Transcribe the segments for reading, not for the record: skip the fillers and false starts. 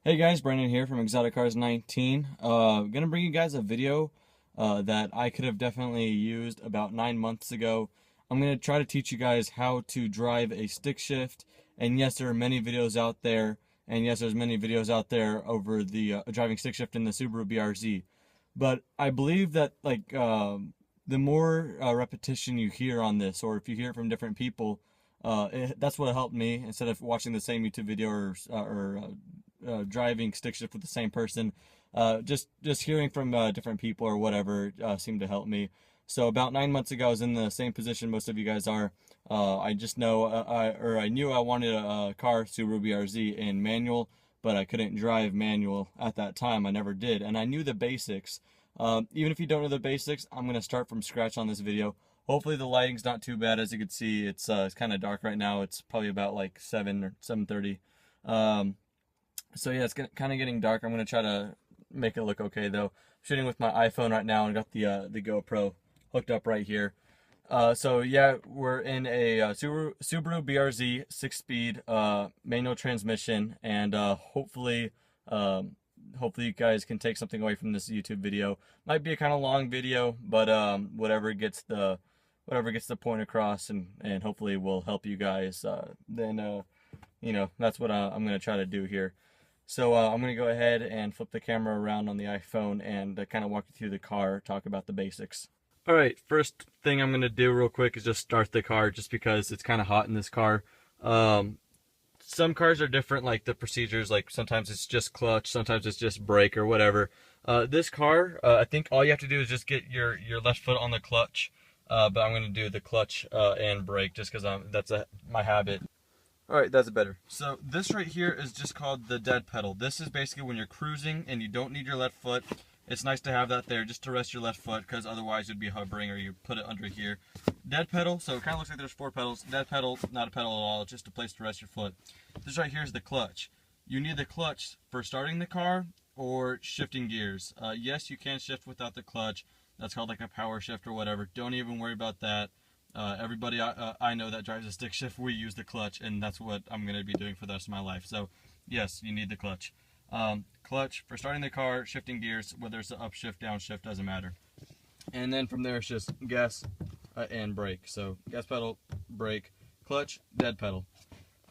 Hey guys, Brandon here from Exotic Cars 19. Gonna bring you guys a video that I could have definitely used about 9 months ago. I'm gonna try to teach you guys how to drive a stick shift. And yes, there are many videos out there. And yes, there's many videos out there over the driving stick shift in the Subaru BRZ. But I believe that the more repetition you hear on this, or if you hear it from different people, that's what helped me instead of watching the same YouTube video or driving stick shift with the same person. Just hearing from different people or whatever seemed to help me. So about 9 months ago, I was in the same position most of you guys are. I just know, I knew I wanted a car, Subaru BRZ, in manual, but I couldn't drive manual at that time. I never did, and I knew the basics. Even if you don't know the basics, I'm gonna start from scratch on this video. Hopefully the lighting's not too bad. As you can see, it's kind of dark right now. It's probably about like 7 or 7:30. So yeah, it's kind of getting dark. I'm gonna try to make it look okay though. I'm shooting with my iPhone right now and got the GoPro hooked up right here. So yeah, we're in a Subaru BRZ 6-speed manual transmission, and hopefully you guys can take something away from this YouTube video. Might be a kind of long video, but whatever gets the point across, and hopefully will help you guys. Then you know, that's what I'm gonna try to do here. So I'm going to go ahead and flip the camera around on the iPhone and kind of walk you through the car, talk about the basics. Alright, first thing I'm going to do real quick is just start the car, just because it's kind of hot in this car. Some cars are different, like the procedures, like sometimes it's just clutch, sometimes it's just brake or whatever. This car, I think all you have to do is just get your left foot on the clutch, but I'm going to do the clutch and brake just because that's my habit. Alright, that's better. So this right here is just called the dead pedal. This is basically when you're cruising and you don't need your left foot. It's nice to have that there just to rest your left foot, because otherwise you'd be hovering or you put it under here. Dead pedal, so it kind of looks like there's 4 pedals. Dead pedal, not a pedal at all, just a place to rest your foot. This right here is the clutch. You need the clutch for starting the car or shifting gears. Yes, you can shift without the clutch. That's called like a power shift or whatever. Don't even worry about that. Everybody I know that drives a stick shift, we use the clutch, and that's what I'm going to be doing for the rest of my life. So yes, you need the clutch. Clutch for starting the car, shifting gears, whether it's the upshift, downshift, doesn't matter. And then from there it's just gas and brake. So gas pedal, brake, clutch, dead pedal.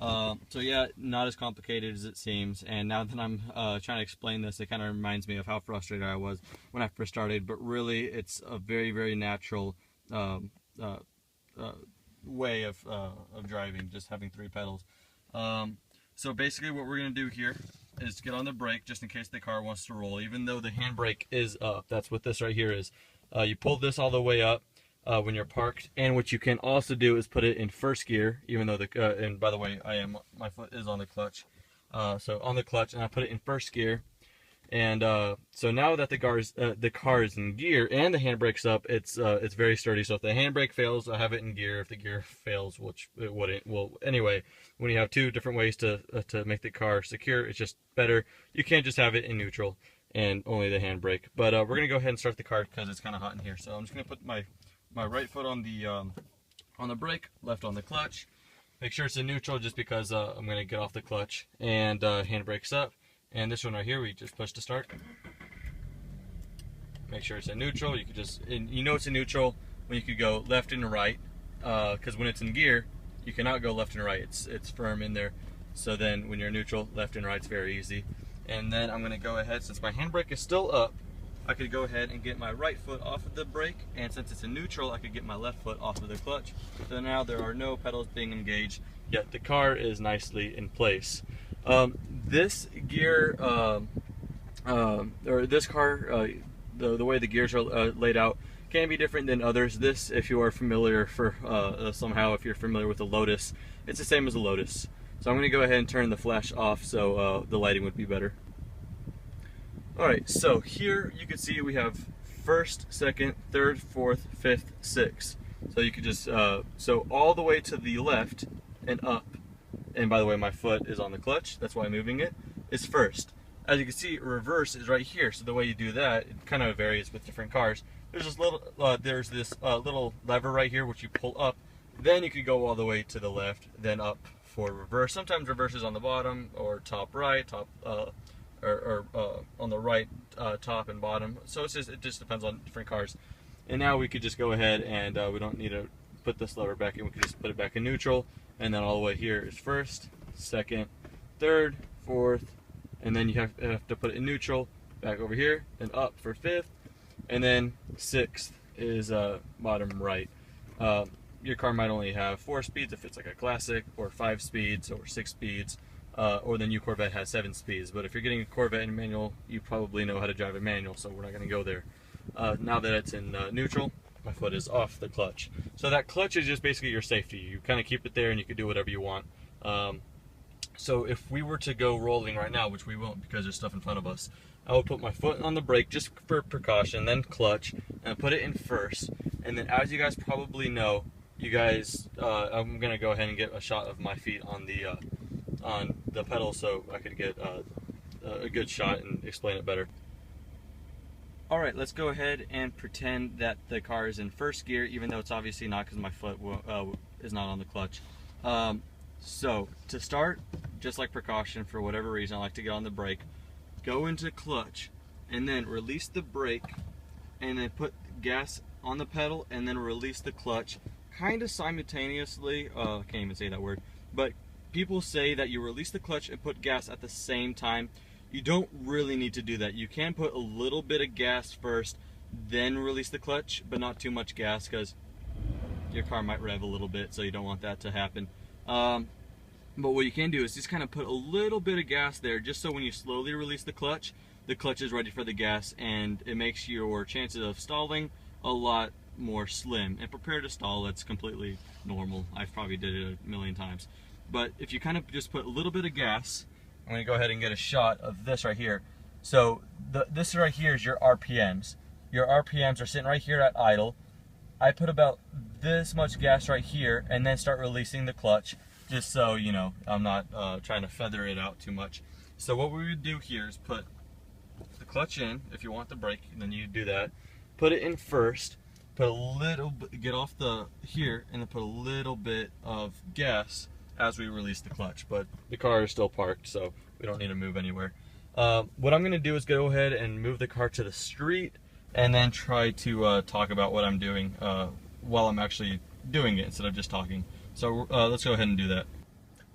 So yeah, not as complicated as it seems. And now that I'm trying to explain this, it kind of reminds me of how frustrated I was when I first started. But really, it's a very, very natural way of driving, just having 3 pedals. So basically what we're going to do here is get on the brake just in case the car wants to roll, even though the handbrake is up. That's what this right here is. You pull this all the way up when you're parked, and what you can also do is put it in first gear, even though and by the way, my foot is on the clutch. So on the clutch, and I put it in first gear. And so now that the car is in gear and the handbrake's up, it's very sturdy. So if the handbrake fails, I have it in gear. If the gear fails, which it wouldn't, well, anyway, when you have 2 different ways to make the car secure, it's just better. You can't just have it in neutral and only the handbrake. But we're gonna go ahead and start the car because it's kind of hot in here. So I'm just gonna put my right foot on the brake, left on the clutch. Make sure it's in neutral, just because I'm gonna get off the clutch, and handbrake's up. And this one right here, we just push to start. Make sure it's in neutral. You can you know it's in neutral when you could go left and right, because when it's in gear, you cannot go left and right. It's firm in there. So then when you're neutral, left and right's very easy. And then I'm gonna go ahead, since my handbrake is still up, I could go ahead and get my right foot off of the brake, and since it's in neutral, I could get my left foot off of the clutch. So now there are no pedals being engaged, yet the car is nicely in place. This gear, or this car, the way the gears are laid out can be different than others. This, if you are familiar somehow, if you're familiar with a Lotus, it's the same as a Lotus. So I'm going to go ahead and turn the flash off so the lighting would be better. Alright, so here you can see we have first, second, third, fourth, fifth, sixth. So you could just, so all the way to the left and up. And by the way, my foot is on the clutch, that's why I'm moving it, is first. As you can see, reverse is right here. So the way you do that, it kind of varies with different cars. There's this little lever right here which you pull up. Then you could go all the way to the left, then up for reverse. Sometimes reverse is on the bottom or top right, top on the right top and bottom. So it just depends on different cars. And now we could just go ahead and we don't need to put this lever back in. We can just put it back in neutral, and then all the way here is first, second, third, fourth, and then you have to put it in neutral, back over here, and up for fifth, and then sixth is bottom right. Your car might only have 4 speeds if it's like a classic, or 5 speeds, or 6 speeds, or the new Corvette has 7 speeds. But if you're getting a Corvette in manual, you probably know how to drive a manual, so we're not going to go there. Now that it's in neutral, my foot is off the clutch. So that clutch is just basically your safety. You kind of keep it there and you can do whatever you want. So if we were to go rolling right now, which we won't because there's stuff in front of us, I will put my foot on the brake just for precaution, then clutch, and put it in first. And then, as you guys probably know, I'm gonna go ahead and get a shot of my feet on the pedal so I could get a good shot and explain it better. Alright, let's go ahead and pretend that the car is in first gear, even though it's obviously not because my foot is not on the clutch. So, to start, just like precaution, for whatever reason, I like to get on the brake, go into clutch, and then release the brake, and then put gas on the pedal, and then release the clutch, kind of simultaneously. I can't even say that word, but people say that you release the clutch and put gas at the same time. You don't really need to do that. You can put a little bit of gas first, then release the clutch, but not too much gas because your car might rev a little bit, so you don't want that to happen. But what you can do is just kind of put a little bit of gas there, just so when you slowly release the clutch is ready for the gas, and it makes your chances of stalling a lot more slim. And prepare to stall, that's completely normal. I've probably did it a million times. But if you kind of just put a little bit of gas, I'm going to go ahead and get a shot of this right here. So this right here is your RPMs. Your RPMs are sitting right here at idle. I put about this much gas right here and then start releasing the clutch, just so you know I'm not trying to feather it out too much. So what we would do here is put the clutch in. If you want the brake, then you do that. Put it in first. Put a little bit, get off the here, and then put a little bit of gas as we release the clutch. But the car is still parked, so we don't need to move anywhere. What I'm going to do is go ahead and move the car to the street, and then try to talk about what I'm doing while I'm actually doing it instead of just talking. So let's go ahead and do that.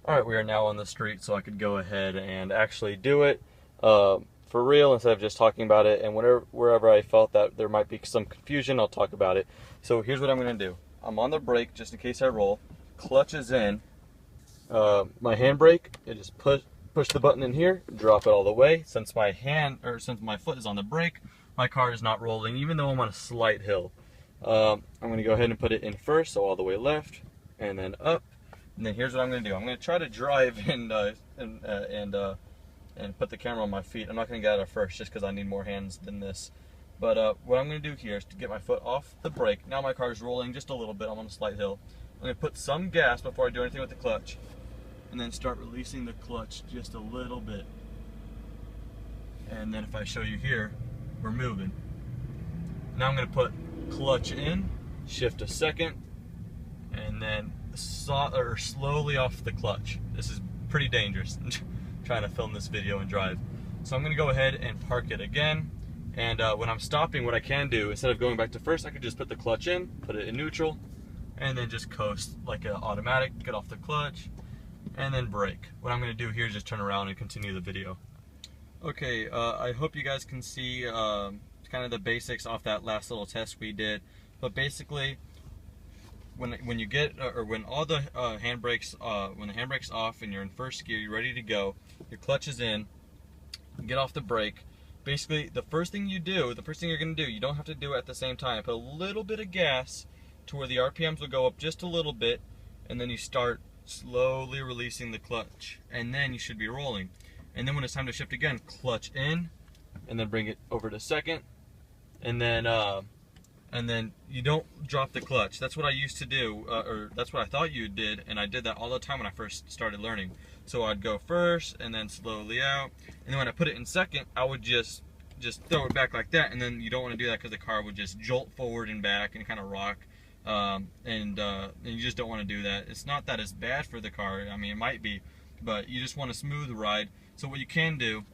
Alright, we are now on the street, so I could go ahead and actually do it for real instead of just talking about it. And wherever I felt that there might be some confusion, I'll talk about it. So here's what I'm going to do. I'm on the brake just in case I roll. Clutch is in. My handbrake, I just push the button in here, drop it all the way. Since my foot is on the brake, my car is not rolling, even though I'm on a slight hill. I'm going to go ahead and put it in first, so all the way left, and then up. And then here's what I'm going to do. I'm going to try to drive and put the camera on my feet. I'm not going to get out of first just because I need more hands than this. But what I'm going to do here is to get my foot off the brake. Now my car is rolling just a little bit. I'm on a slight hill. I'm going to put some gas before I do anything with the clutch, and then start releasing the clutch just a little bit. And then if I show you here, we're moving. Now I'm going to put clutch in, shift a second, and then slowly off the clutch. This is pretty dangerous trying to film this video and drive. So I'm going to go ahead and park it again. And when I'm stopping, what I can do, instead of going back to first, I could just put the clutch in, put it in neutral, and then just coast like an automatic, get off the clutch, and then brake. What I'm going to do here is just turn around and continue the video. Okay, I hope you guys can see kind of the basics off that last little test we did. But basically, when you get, or when all the handbrakes, when the handbrake's off and you're in first gear, you're ready to go, your clutch is in, get off the brake. Basically, the first thing you're going to do, you don't have to do it at the same time. Put a little bit of gas to where the RPMs will go up just a little bit, and then you start slowly releasing the clutch, and then you should be rolling. And then when it's time to shift again, clutch in, and then bring it over to second, and then you don't drop the clutch. That's what I used to do, or that's what I thought you did, and I did that all the time when I first started learning. So I'd go first, and then slowly out, and then when I put it in second, I would just throw it back like that, and then you don't want to do that because the car would just jolt forward and back and kind of rock, and you just don't want to do that. It's not that it's bad for the car. I mean, it might be, but you just want a smooth ride. So what you can do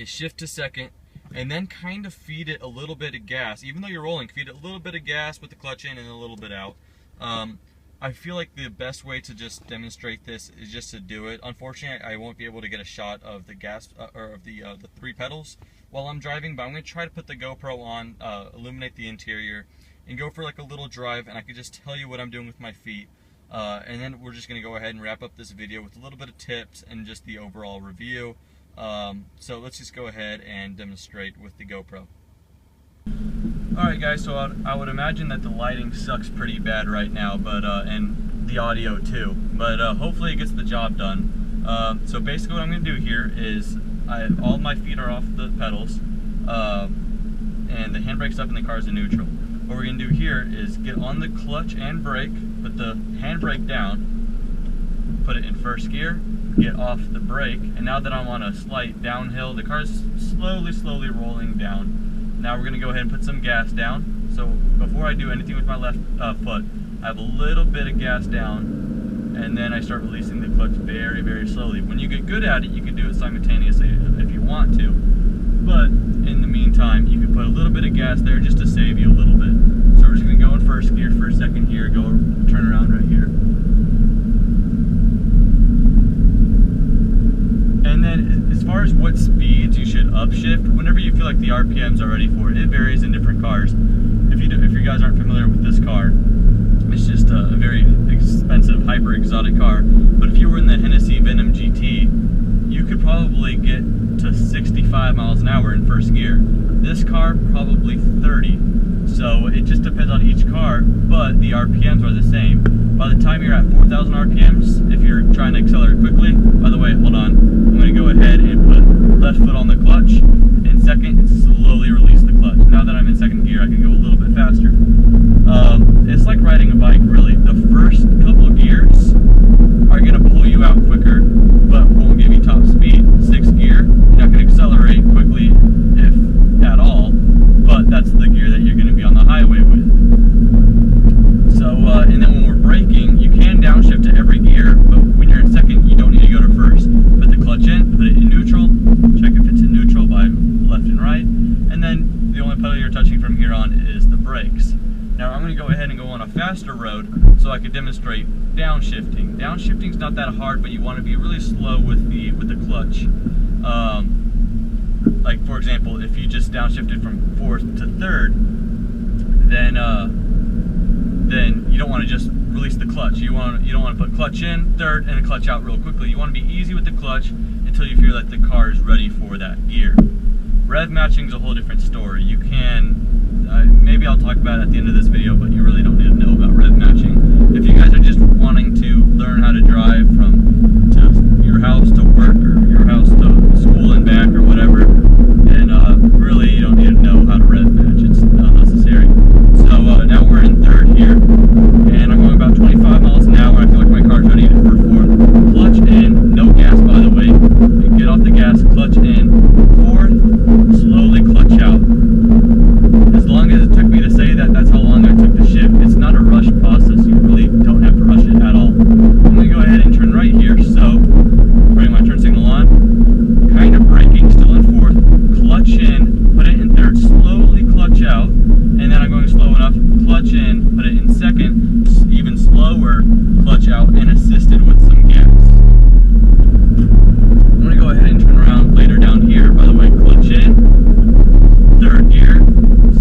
is shift to second, and then kind of feed it a little bit of gas. Even though you're rolling, feed it a little bit of gas with the clutch in and a little bit out. I feel like the best way to just demonstrate this is just to do it. Unfortunately, I won't be able to get a shot of the gas or of the 3 pedals while I'm driving, but I'm going to try to put the GoPro on, illuminate the interior, and go for like a little drive, and I can just tell you what I'm doing with my feet. And then we're just going to go ahead and wrap up this video with a little bit of tips and just the overall review. So let's just go ahead and demonstrate with the GoPro. Alright guys, so I would imagine that the lighting sucks pretty bad right now, but and the audio too, but hopefully it gets the job done. So basically what I'm going to do here is all my feet are off the pedals, and the handbrake's up and the car's in neutral. What we're going to do here is get on the clutch and brake, put the handbrake down, put it in first gear, get off the brake, and now that I'm on a slight downhill, the car's slowly rolling down. Now we're going to go ahead and put some gas down. So before I do anything with my left foot, I have a little bit of gas down, and then I start releasing the clutch very slowly. When you get good at it, you can do it simultaneously if you want to, but in the meantime, you can put a little bit of gas there just to save you a little bit. So we're just going to go in first gear for a second here, go turn around right here. And then as far as what speeds you should upshift, whenever you feel like the RPMs are ready for it, it varies in different cars. If you guys aren't familiar with this car, it's just a very expensive, hyper exotic car. But if you were in the Hennessy Venom GT, you could probably get to 65 miles an hour in first gear. This car, probably 30. So it just depends on each car, but the RPMs are the same. By the time you're at 4,000 RPMs, if you're trying to accelerate quickly, by the way, hold on, I'm going to go ahead and put left foot on the clutch, in second, and slowly release the clutch. Now that I'm in second gear, I can go a little bit faster. It's like riding a bike, really. The first couple of gears are going to pull you out quicker, but won't give you top speed. Sixth gear, you're not going to accelerate quickly, if at all, but that's the gear that you're going to be on the highway with. So, and then when we're braking, you can downshift to every gear, but when you're in second, you don't need to go to first. Put the clutch in, put it in neutral, check if it's in neutral by left and right, and then the only pedal you're touching from here on is the brakes. Now I'm going to go ahead and go on a faster road so I can demonstrate downshifting. Downshifting's not that hard, but you want to be really slow with the clutch. Like for example, if you just downshifted from fourth to third, then you don't want to just release the clutch. You don't want to put clutch in, third, and a clutch out real quickly. You want to be easy with the clutch until you feel that the car is ready for that gear. Rev matching is a whole different story. You can, maybe I'll talk about it at the end of this video, but you really don't need to know about rev matching. If you guys are just wanting to learn how to drive from your house to work or your house to school and back or whatever, then really you don't need to know how to rev match. It's unnecessary. So now we're in third here, and I'm going about 25 miles an hour. I feel like my car's ready for fourth. Clutch in, no gas by the way. Get off the gas, clutch in, fourth, slowly clutch out. As long as it took me to say that, that's how long I took to shift. It's not a rushed process. You really don't have to rush it at all. I'm going to go ahead and turn right here. So, putting my turn signal on, kind of braking, still in fourth, clutch in, put it in third, slowly clutch out, and then I'm going slow enough, clutch in, put it in second, even slower, clutch out, and assisted with some gas. I'm going to go ahead and turn around later down here, by the way, clutch in, third gear,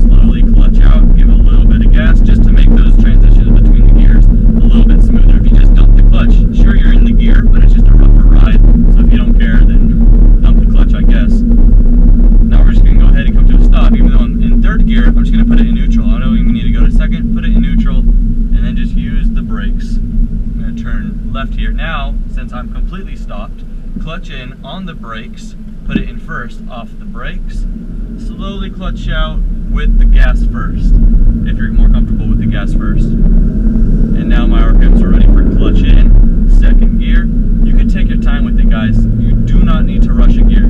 slowly clutch out, give it a little bit of gas just to make those transitions between the gears a little bit smoother. If you just dump the clutch, sure you're in the gear, but it's just a rougher ride, so if you don't care, then dump the clutch, I guess. Now we're just going to go ahead and come to a stop. Even though I'm in third gear, I'm just going to put it in neutral. I don't even need to go to second, put it in neutral, and then just use the brakes. I'm going to turn left here. Now, since I'm completely stopped, clutch in on the brakes, put it in first, off the brakes, slowly clutch out with the gas first, if you're more comfortable with the gas first. And now my RPMs are ready for clutch in, second gear. You can take your time with it, guys. You do not need to rush a gear.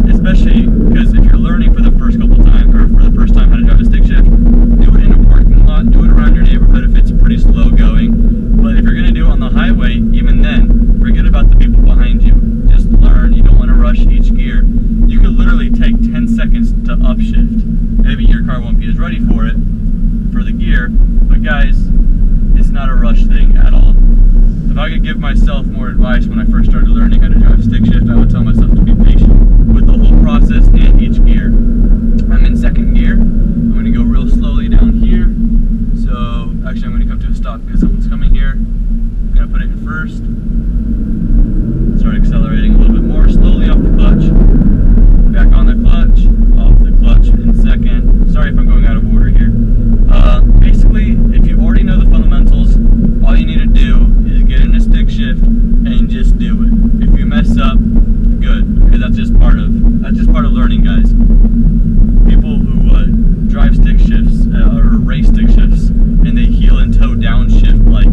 Especially because if you're learning for the first couple times, or for the first time how to drive a stick shift, do it in a parking lot, do it around your neighborhood if it's pretty slow going. But if you're going to do it on the highway, even then, forget about the people behind you. Just learn. You don't want to rush each gear. You could literally seconds to upshift. Maybe your car won't be as ready for it, for the gear, but guys, it's not a rush thing at all. If I could give myself more advice when I first started learning how to drive stick shift, I would tell myself to be patient with the whole process and each gear. I'm in second gear. I'm going to go real slowly down here. So actually I'm going to come to a stop because someone's coming here. I'm going to put it in first. Start accelerating a little bit more, slowly off the clutch. Back on the clutch, off the clutch in second. Sorry if I'm going out of order here. Basically, if you already know the fundamentals, all you need to do is get in a stick shift and just do it. If you mess up, good, because that's just part of learning, guys. People who drive stick shifts or race stick shifts and they heel and toe downshift like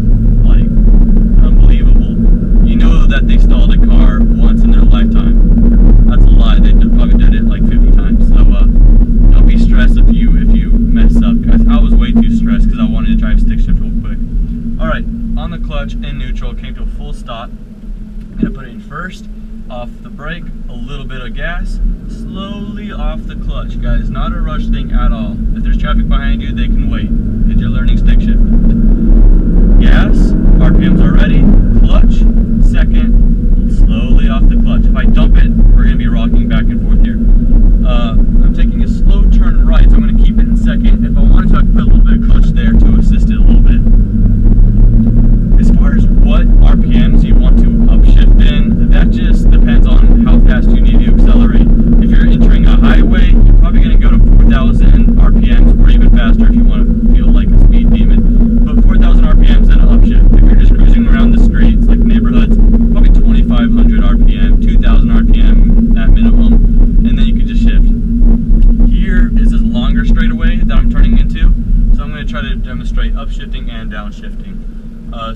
unbelievable. You know that they stalled a car once in their lifetime. That's a lie. They probably did it like 50 times. So don't be stressed if you mess up, guys. I was way too stressed because I wanted to drive stick shift real quick. All right, on the clutch in neutral, came to a full stop. I'm gonna put it in first. Off the brake, a little bit of gas, slowly off the clutch, guys. Not a rush thing at all. If there's traffic behind you, they can wait because you're learning stick shift. Gas, RPMs are ready. Clutch, second, slowly off the clutch. If I dump it, we're gonna be rocking back and forth here. I'm taking a slow turn right, so I'm gonna keep it in second. If I wanted to, I could put a little bit of clutch there to assist it a little bit. As far as what RPMs you want to upshift in, that just depends on how fast you need to accelerate. If you're entering a highway, you're probably going to go to 4,000 RPMs or even faster if you want to feel like a speed demon. But 4,000 RPMs and an upshift. If you're just cruising around the streets, like neighborhoods, probably 2,500 RPM, 2,000 RPM at minimum, and then you can just shift. Here is this longer straightaway that I'm turning into, so I'm going to try to demonstrate upshifting and downshifting.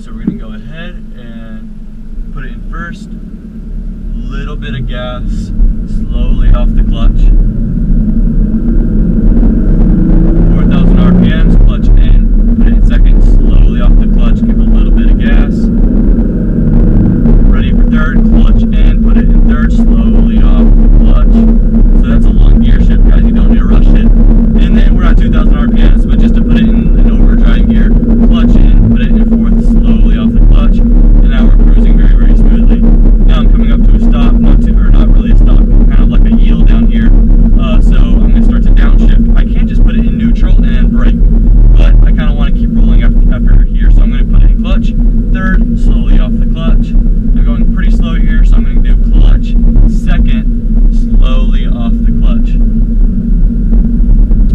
So we're going to go ahead and put it in first, little bit of gas, slowly off the clutch, 4,000 RPMs, clutch in, put it in second, slowly off the clutch, give it a little bit of gas, ready for third, clutch in, put it in third, slowly off the clutch. So that's a long gear shift, guys, you don't need to rush it. And then we're at 2,000 RPMs, but just to put it in an overdrive gear, clutch in, put it in fourth, slowly off the clutch, and now we're cruising very, very smoothly. Now I'm coming up to a stop, not really a stop, but kind of like a yield down here. So I'm going to start to downshift. I can't just put it in neutral and brake, but I kind of want to keep rolling after here. So I'm going to put it in clutch, third, slowly off the clutch. I'm going pretty slow here, so I'm going to do clutch, second, slowly off the clutch.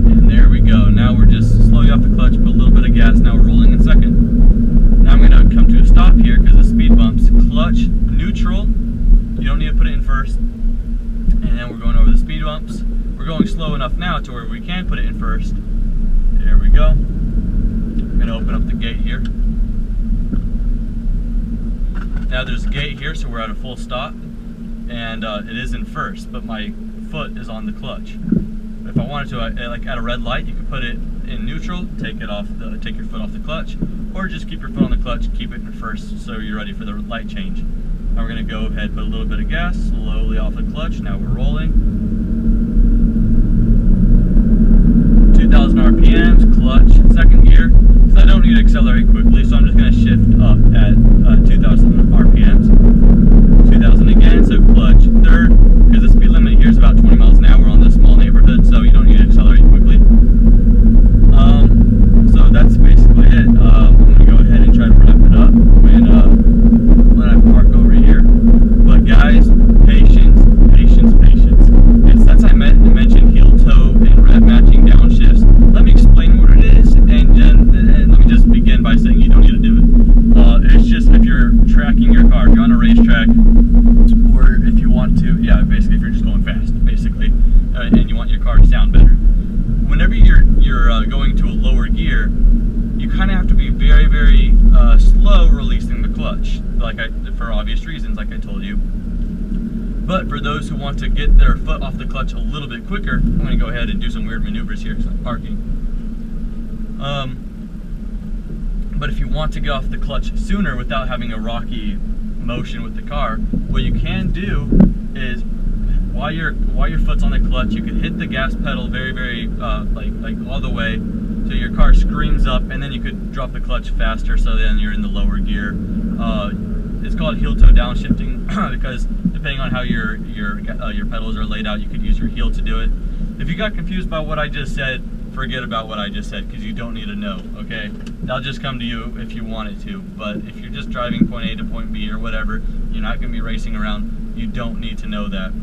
And there we go. Now we're just slowly off the clutch, put a little bit of gas. Now we're rolling in second. Now I'm going to come to a stop here because of speed bumps. Clutch, neutral. You don't need to put it in first. And then we're going over the speed bumps. We're going slow enough now to where we can put it in first. There we go. I'm going to open up the gate here. Now there's a gate here, so we're at a full stop. And it is in first, but my foot is on the clutch. If I wanted to, like at a red light, you could put it in neutral, take your foot off the clutch, or just keep your foot on the clutch, keep it in first so you're ready for the light change. Now we're going to go ahead, put a little bit of gas, slowly off the clutch. Now we're rolling. 2,000 RPMs, clutch, second gear. So I don't need to accelerate quickly, so I'm just going to shift up at 2,000 RPMs. 2,000 again, so clutch, third, because the speed limit here is about 20 miles an hour on this small neighborhood, so you don't need to accelerate quickly. So that's basically it. I'm going to go ahead and try to wrap it up when I park over here. But guys, patience, patience, patience. And since I mentioned heel toe and rev matching downshifts, let me explain what it is, and let me just begin by saying you don't need to do it. It's just if you're tracking your car, if you're on a racetrack, or if you want to, basically if you're just going fast, basically, and you want your car to sound better. Whenever you're going to a lower gear, you kind of have to be very, very slow releasing the clutch, for obvious reasons, like I told you. But for those who want to get their foot off the clutch a little bit quicker, I'm going to go ahead and do some weird maneuvers here because I'm parking. But if you want to get off the clutch sooner without having a rocky motion with the car, what you can do is while your foot's on the clutch, you could hit the gas pedal very like all the way, so your car screams up, and then you could drop the clutch faster, so then you're in the lower gear. It's called heel toe downshifting because depending on how your pedals are laid out, you could use your heel to do it. If you got confused by what I just said, forget about what I just said, because you don't need to know, okay? That'll just come to you if you want it to. But if you're just driving point A to point B or whatever, you're not going to be racing around, you don't need to know that.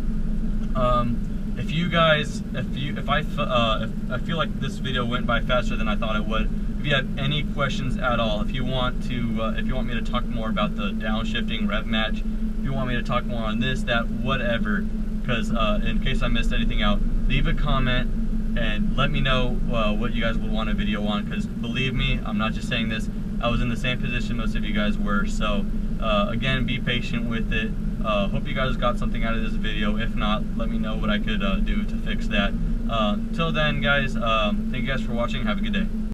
If I feel like this video went by faster than I thought it would, if you have any questions at all, if you want me to talk more about the downshifting rev match, if you want me to talk more on this, that, whatever, because in case I missed anything out, leave a comment and let me know what you guys would want a video on, because believe me, I'm not just saying this, I was in the same position most of you guys were. So again, be patient with it. Hope you guys got something out of this video. If not, let me know what I could do to fix that. Till then, guys, thank you guys for watching. Have a good day.